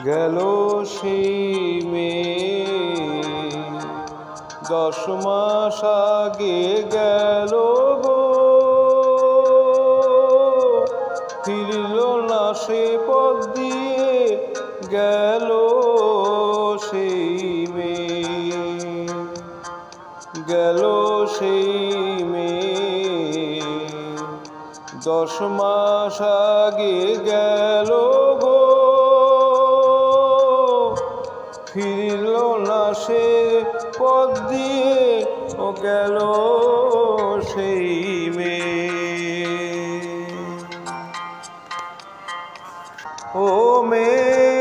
গেল সেই মেয়ে 10 মাস আগে গেল গো, ফিরল না সে পথ দিয়ে, গেল সেই মেয়ে, গেল সেই মেয়ে 10 মাস আগে গেল গো, ফিরল না সে পথ দিয়ে, ও গেল সেই মেয়ে। ও মেয়ে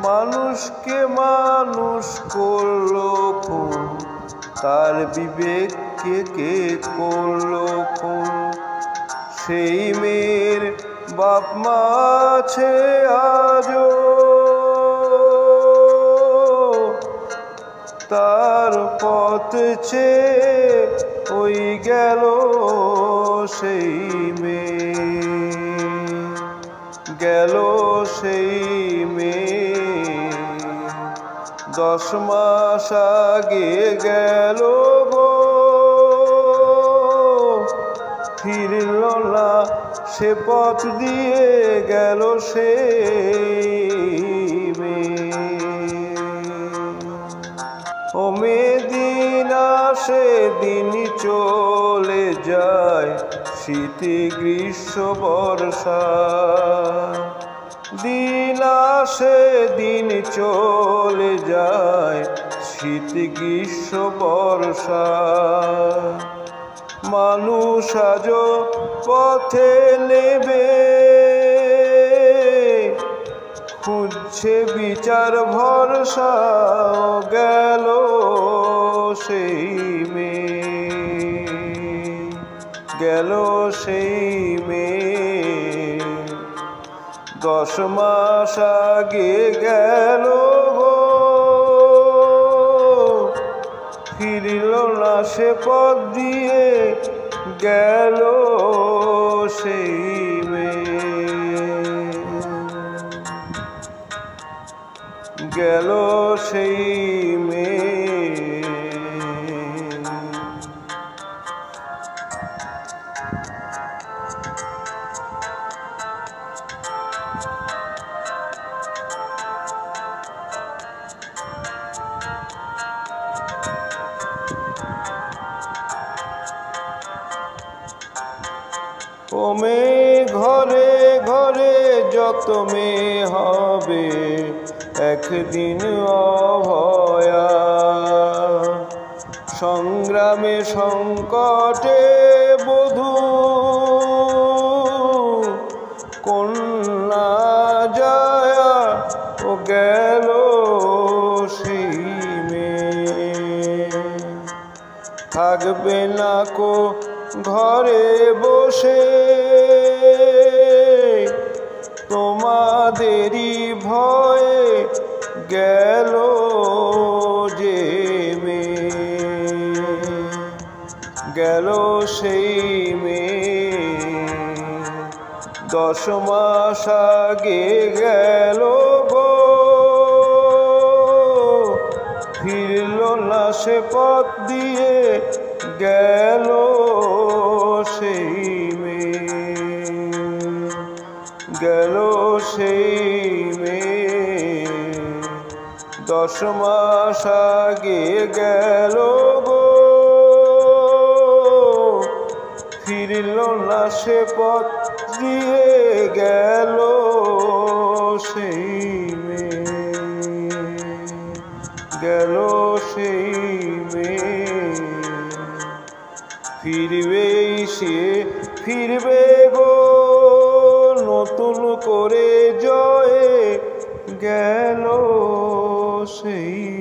মানুষকে মানুষ করলো খুন, তার বিবেককে কে করলো খুন? সেই মেয়ের বাপ মা আছে আজও, তার পথ চেয়ে ওই গেল সেই মেয়ে, গেল সেই মেয়ে 10 মাস আগে গেল গো, ফিরল না সে পথ দিয়ে, গেল সেই মেয়ে। ও মেয়ে দিন আসে দিন চলে যায়, শীত গ্রীষ্ম বর্ষা, দিন আসে দিন চলে যায়, শীত গ্রীষ্ম বর্ষা। মানুষ আজও পথে নেবে, খুঁজছে বিচার ভরসা, গেল সেই মেয়ে, গেল সেই মেয়ে 10 মাস আগে গেল গো, ফিরল না সে পথ দিয়ে, গেল সেই মেয়ে, গেল সেই মেয়ে। ও মেয়ে ঘরে ঘরে যত মেয়ে হবে, একদিন অভয়া, সংগ্রামে সংকটে বধূ, কন্যা যায়া, ও গেল সেই মেয়ে, থাকবে না কো ঘরে বসে, তোমাদেরই ভয়ে, গেল যে মেয়ে, গেল সেই মেয়ে 10 মাস আগে গেল গো, ফিরল না সে পথ দিয়ে, গেল সেই মেয়ে, গেল সেই মেয়ে 10 মাস আগে গেল গো, ফিরল না সে পথ দিয়ে, গেল সেই মেয়ে, গেল সেই মেয়ে। ফিরবে সে ফিরবে গো, নতুন করে জয়ে, গেল সেই